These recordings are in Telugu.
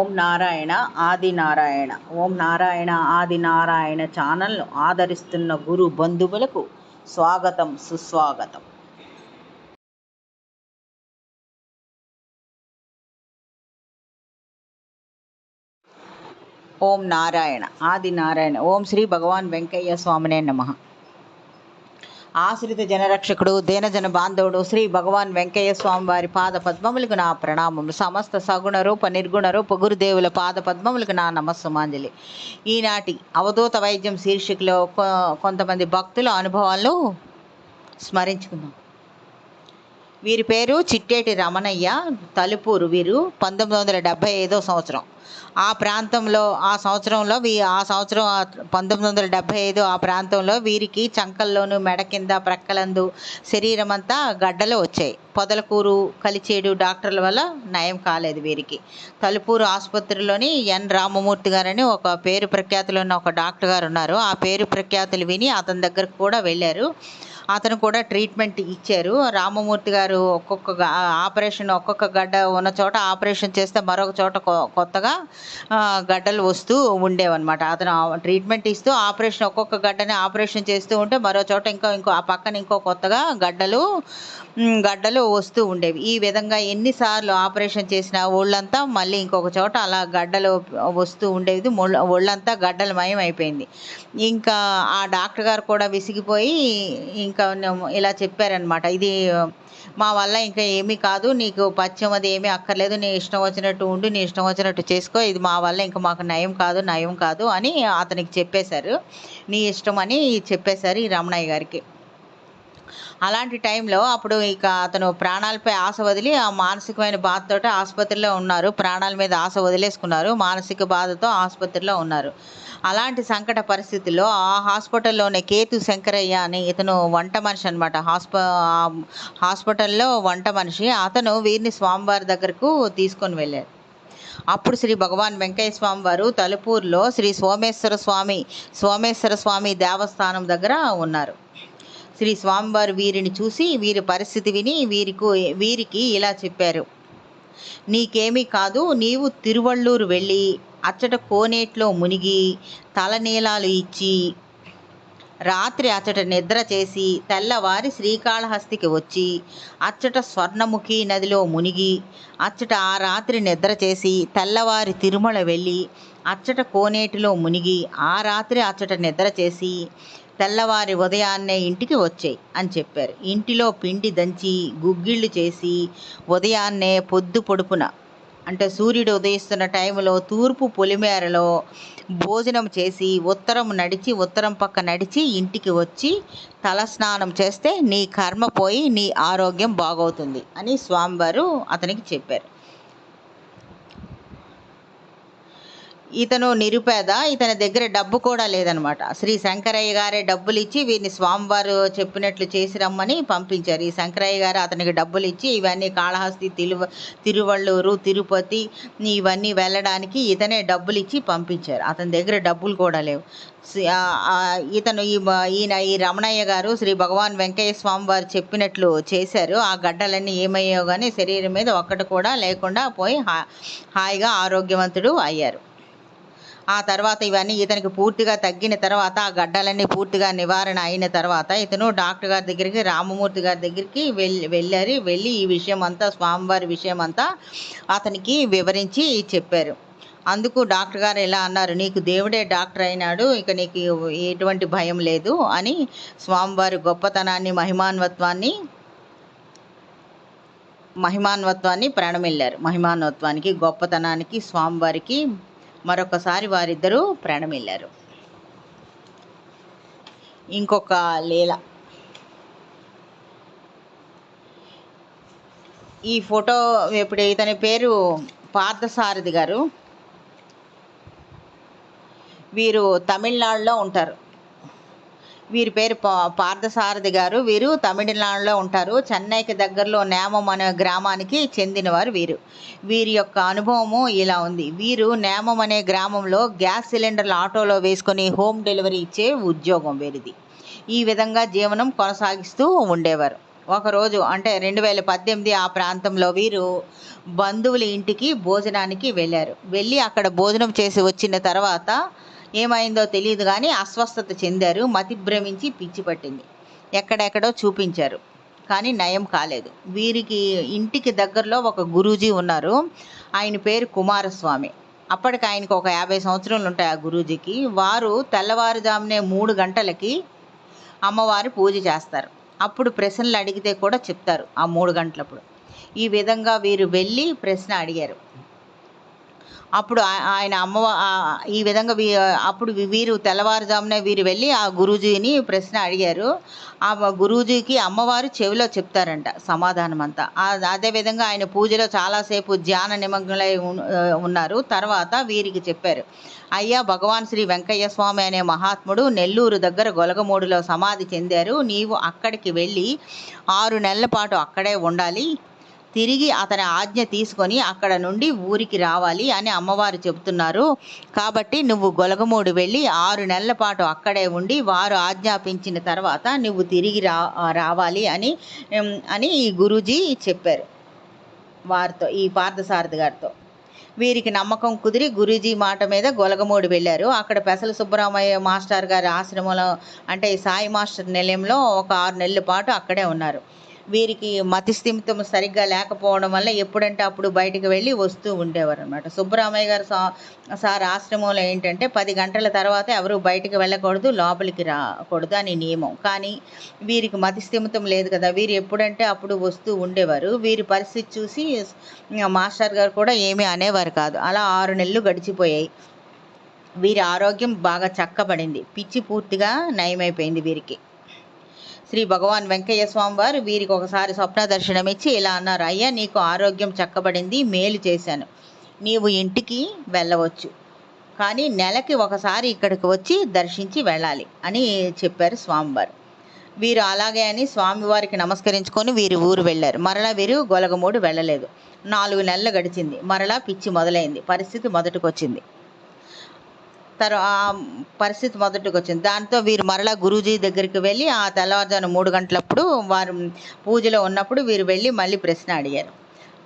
ఓం నారాయణ ఆది నారాయణ. ఓం నారాయణ ఆది నారాయణ ఛానల్ను ఆదరిస్తున్న గురు బంధువులకు స్వాగతం, సుస్వాగతం. ఓం నారాయణ ఆది నారాయణ. ఓం శ్రీ భగవాన్ వెంకయ్య స్వామినే నమః. ఆశ్రిత జనరక్షకుడు, దేనజన బాంధవుడు శ్రీ భగవాన్ వెంకయ్య స్వామి వారి పాద పద్మములకు నా ప్రణామములు. సమస్త సగుణ రూప నిర్గుణ రూప గురుదేవుల పాద పద్మములకు నా నమస్సుమాంజలి. ఈనాటి అవధూత వైద్యం శీర్షికలో కొంతమంది భక్తుల అనుభవాలను స్మరించుకుందాం. వీరి పేరు చిట్టేటి రమణయ్య, తలుపూరు. వీరు 1975 సంవత్సరం. ఆ ప్రాంతంలో ఆ సంవత్సరం 1975 ఆ ప్రాంతంలో వీరికి చంకల్లోనూ మెడ కింద ప్రక్కలందు శరీరం అంతా గడ్డలు వచ్చాయి. పొదలకూరు కలిచేడు డాక్టర్ల వల్ల నయం కాలేదు వీరికి. తలుపూరు ఆసుపత్రిలోని ఎన్ రామమూర్తి గారని ఒక పేరు ప్రఖ్యాతులు ఉన్న ఒక డాక్టర్ గారు ఉన్నారు. ఆ పేరు ప్రఖ్యాతులు విని అతని దగ్గరకు కూడా వెళ్ళారు. అతను కూడా ట్రీట్మెంట్ ఇచ్చారు. రామమూర్తి గారు ఒక్కొక్క గడ్డ ఉన్న చోట ఆపరేషన్ చేస్తే మరొక చోట కొత్తగా గడ్డలు వస్తూ ఉండేవన్నమాట. అతను ట్రీట్మెంట్ ఇస్తూ ఒక్కొక్క గడ్డని ఆపరేషన్ చేస్తూ ఉంటే మరో చోట ఇంకో ఆ పక్కన ఇంకో కొత్తగా గడ్డలు వస్తూ ఉండేవి. ఈ విధంగా ఎన్నిసార్లు ఆపరేషన్ చేసినా ఒళ్ళంతా మళ్ళీ ఇంకొక చోట అలా గడ్డలు వస్తూ ఉండేది. ఒళ్ళంతా గడ్డలమయం అయిపోయింది. ఇంకా ఆ డాక్టర్ గారు కూడా విసిగిపోయి ఇంకా ఇలా చెప్పారనమాట, ఇది మా వల్ల ఇంకా ఏమీ కాదు, నీకు పథ్యం అది ఏమీ అక్కర్లేదు, నీ ఇష్టం వచ్చినట్టు ఉండు, నీ ఇష్టం వచ్చినట్టు చేసుకో, ఇది మా వల్ల ఇంకా మాకు నయం కాదు అని అతనికి చెప్పేశారు. నీ ఇష్టం అని చెప్పేశారు ఈ రమణయ్య గారికి. అలాంటి టైంలో అప్పుడు ఇక అతను ప్రాణాలపై ఆశ వదిలి ఆ మానసికమైన బాధతో ఆసుపత్రిలో ఉన్నారు. ప్రాణాల మీద ఆశ వదిలేసుకున్నారు. మానసిక బాధతో ఆసుపత్రిలో ఉన్నారు. అలాంటి సంకట పరిస్థితుల్లో ఆ హాస్పిటల్లోనే కేతు శంకరయ్య అని ఇతను వంట మనిషి అనమాట. హాస్పిటల్లో వంట మనిషి. అతను వీరిని స్వామివారి దగ్గరకు తీసుకొని వెళ్ళారు. అప్పుడు శ్రీ భగవాన్ వెంకయ్య స్వామి వారు తలుపూరులో శ్రీ సోమేశ్వర స్వామి దేవస్థానం దగ్గర ఉన్నారు. శ్రీ స్వామివారు వీరిని చూసి వీరి పరిస్థితి విని వీరికి ఇలా చెప్పారు, నీకేమీ కాదు, నీవు తిరువళ్ళూరు వెళ్ళి అచ్చట కోనేట్లో మునిగి తలనీలాలు ఇచ్చి రాత్రి అచ్చట నిద్ర చేసి తెల్లవారి శ్రీకాళహస్తికి వచ్చి అచ్చట స్వర్ణముఖి నదిలో మునిగి అచ్చట ఆ రాత్రి నిద్ర చేసి తెల్లవారి తిరుమల వెళ్ళి అచ్చట కోనేటిలో మునిగి ఆ రాత్రి అచ్చట నిద్ర చేసి తెల్లవారి ఉదయాన్నే ఇంటికి వచ్చాయి అని చెప్పారు. ఇంటిలో పిండి దంచి గుగ్గిళ్ళు చేసి ఉదయాన్నే పొద్దు పొడుపున అంటే సూర్యుడు ఉదయిస్తున్న టైంలో తూర్పు పొలిమేరలో భోజనం చేసి ఉత్తరం పక్క నడిచి ఇంటికి వచ్చి తలస్నానం చేస్తే నీ కర్మ పోయి నీ ఆరోగ్యం బాగవుతుంది అని స్వామివారు అతనికి చెప్పారు. ఇతను నిరుపేద, ఇతని దగ్గర డబ్బు కూడా లేదనమాట. శ్రీ శంకరయ్య గారే డబ్బులు ఇచ్చి వీరిని స్వామివారు చెప్పినట్లు చేసి రమ్మని పంపించారు. ఈ శంకరయ్య గారు అతనికి డబ్బులు ఇచ్చి ఇవన్నీ కాళహస్తి, తిరువళ్ళూరు, తిరుపతి ఇవన్నీ వెళ్ళడానికి ఇతనే డబ్బులు ఇచ్చి పంపించారు. అతని దగ్గర డబ్బులు కూడా లేవు. ఈ రమణయ్య గారు శ్రీ భగవాన్ వెంకయ్య స్వామి వారు చెప్పినట్లు చేశారు. ఆ గడ్డలన్నీ ఏమయ్యో కానీ శరీరం మీద ఒక్కటి కూడా లేకుండా పోయి హాయిగా ఆరోగ్యవంతుడు అయ్యారు. ఆ తర్వాత ఇవన్నీ ఇతనికి పూర్తిగా తగ్గిన తర్వాత ఆ గడ్డలన్నీ పూర్తిగా నివారణ అయిన తర్వాత ఇతను డాక్టర్ గారి దగ్గరికి, రామమూర్తి గారి దగ్గరికి వెళ్ళి ఈ విషయం అంతా, స్వామివారి విషయం అంతా అతనికి వివరించి చెప్పారు. అందుకు డాక్టర్ గారు ఎలా అన్నారు, నీకు దేవుడే డాక్టర్ అయినాడు, ఇక నీకు ఎటువంటి భయం లేదు అని స్వామివారి గొప్పతనాన్ని, మహిమాన్వత్వాన్ని ప్రణమిల్లారు. మహిమాన్వత్వానికి, గొప్పతనానికి స్వామివారికి మరొకసారి వారిద్దరూ ప్రణమిల్లారు. ఇంకొక లీల. ఈ ఫోటో ఇప్పుడు ఇతని పేరు పార్థసారథి గారు. వీరు తమిళనాడులో ఉంటారు. వీరి పేరు పార్థసారథి గారు. వీరు తమిళనాడులో ఉంటారు. చెన్నైకి దగ్గరలో నేమం అనే గ్రామానికి చెందినవారు వీరు. వీరి యొక్క అనుభవము ఇలా ఉంది. వీరు నేమం అనే గ్రామంలో గ్యాస్ సిలిండర్లు ఆటోలో వేసుకొని హోమ్ డెలివరీ ఇచ్చే ఉద్యోగం వీరిది. ఈ విధంగా జీవనం కొనసాగిస్తూ ఉండేవారు. ఒకరోజు అంటే 2018 ఆ ప్రాంతంలో వీరు బంధువుల ఇంటికి భోజనానికి వెళ్ళారు. వెళ్ళి అక్కడ భోజనం చేసి వచ్చిన తర్వాత ఏమైందో తెలీదు గానీ అస్వస్థత చెందారు. మతిభ్రమించి పిచ్చి పట్టింది. ఎక్కడెక్కడో చూపించారు. కానీ నయం కాలేదు. వీరికి ఇంటికి దగ్గరలో ఒక గురూజీ ఉన్నారు. ఆయన పేరు కుమారస్వామి. అప్పటికి ఆయనకు ఒక 50 సంవత్సరాలు ఉంటాయి ఆ గురూజీకి. వారు తెల్లవారుజామునే 3 గంటలకి అమ్మవారి పూజ చేస్తారు. అప్పుడు ప్రశ్నలు అడిగితే కూడా చెప్తారు ఆ 3 గంటలప్పుడు. ఈ విధంగా వీరు వెళ్ళి ప్రశ్న అడిగారు. అప్పుడు ఆయన ఈ విధంగా అప్పుడు వీరు తెల్లవారుజామునే వీరు వెళ్ళి ఆ గురూజీని ప్రశ్న అడిగారు. ఆ గురూజీకి అమ్మవారు చెవిలో చెప్తారంట సమాధానం అంతా. అదేవిధంగా ఆయన పూజలో చాలాసేపు ధ్యాన నిమగ్నులై ఉన్నారు. తర్వాత వీరికి చెప్పారు, అయ్యా, భగవాన్ శ్రీ వెంకయ్య స్వామి అనే మహాత్ముడు నెల్లూరు దగ్గర గొలగమూడిలో సమాధి చెందారు. నీవు అక్కడికి వెళ్ళి 6 నెలల పాటు అక్కడే ఉండాలి. తిరిగి అతని ఆజ్ఞ తీసుకొని అక్కడ నుండి ఊరికి రావాలి అని అమ్మవారు చెబుతున్నారు. కాబట్టి నువ్వు గొలగమూడి వెళ్ళి 6 నెలల పాటు అక్కడే ఉండి వారు ఆజ్ఞాపించిన తర్వాత నువ్వు తిరిగి రావాలి అని ఈ గురూజీ చెప్పారు వారితో, ఈ పార్థసారథి గారితో. వీరికి నమ్మకం కుదిరి గురూజీ మాట మీద గొలగమూడి వెళ్ళారు. అక్కడ పెసల సుబ్బరామయ్య మాస్టర్ గారి ఆశ్రమంలో అంటే సాయి మాస్టర్ నిలయంలో ఒక 6 నెలల పాటు అక్కడే ఉన్నారు. వీరికి మతిస్థిమితం సరిగ్గా లేకపోవడం వల్ల ఎప్పుడంటే అప్పుడు బయటికి వెళ్ళి వస్తూ ఉండేవారు అనమాట. సుబ్బరామయ్య గారు సార్ ఆశ్రమంలో ఏంటంటే 10 గంటల తర్వాత ఎవరు బయటికి వెళ్ళకూడదు, లోపలికి రాకూడదు అని నియమం. కానీ వీరికి మతిస్థిమితం లేదు కదా, వీరు ఎప్పుడంటే అప్పుడు వస్తూ ఉండేవారు. వీరి పరిస్థితి చూసి మాస్టర్ గారు కూడా ఏమీ అనేవారు కాదు. అలా 6 నెలలు గడిచిపోయాయి. వీరి ఆరోగ్యం బాగా చక్కబడింది. పిచ్చి పూర్తిగా నయమైపోయింది వీరికి. శ్రీ భగవాన్ వెంకయ్య స్వామి వారు వీరికి ఒకసారి స్వప్న దర్శనం ఇచ్చి ఇలా అన్నారు, అయ్యా, నీకు ఆరోగ్యం చక్కబడింది, మేలు చేశాను, నీవు ఇంటికి వెళ్ళవచ్చు, కానీ నెలకి ఒకసారి ఇక్కడికి వచ్చి దర్శించి వెళ్ళాలి అని చెప్పారు స్వామివారు. వీరు అలాగే అని స్వామివారికి నమస్కరించుకొని వీరు ఊరు వెళ్ళారు. మరలా వీరు గొలగమూడి వెళ్ళలేదు. 4 నెలలు గడిచింది. మరలా పిచ్చి మొదలైంది. పరిస్థితి మొదటికి వచ్చింది. దాంతో వీరు మరలా గురూజీ దగ్గరికి వెళ్ళి ఆ తెల్లవారుజామున 3 గంటలప్పుడు వారు పూజలో ఉన్నప్పుడు వీరు వెళ్ళి మళ్ళీ ప్రశ్న అడిగారు.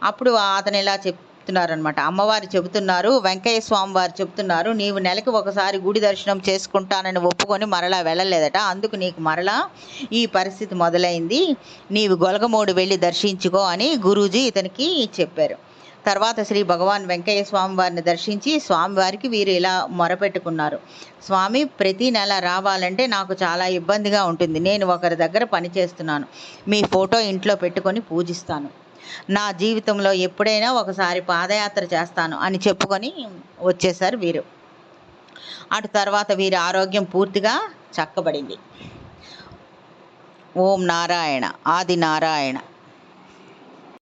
అప్పుడు అతను ఇలా చెప్తున్నారనమాట, అమ్మవారు చెబుతున్నారు, వెంకయ్య స్వామి వారు చెబుతున్నారు, నీవు నెలకి ఒకసారి గుడి దర్శనం చేసుకుంటానని ఒప్పుకొని మరలా వెళ్ళలేదట, అందుకు నీకు మరలా ఈ పరిస్థితి మొదలైంది, నీవు గొలగమూడి వెళ్ళి దర్శించుకో అని గురూజీ ఇతనికి చెప్పారు. తర్వాత శ్రీ భగవాన్ వెంకయ్య స్వామి వారిని దర్శించి స్వామివారికి వీరు ఇలా మొరపెట్టుకున్నారు, స్వామి, ప్రతి నెల రావాలంటే నాకు చాలా ఇబ్బందిగా ఉంటుంది. నేను ఒకరి దగ్గర పనిచేస్తున్నాను. మీ ఫోటో ఇంట్లో పెట్టుకొని పూజిస్తాను. నా జీవితంలో ఎప్పుడైనా ఒకసారి పాదయాత్ర చేస్తాను అని చెప్పుకొని వచ్చేశారు వీరు. అటు తర్వాత వీరి ఆరోగ్యం పూర్తిగా చక్కబడింది. ఓం నారాయణ. ఆది నారాయణ.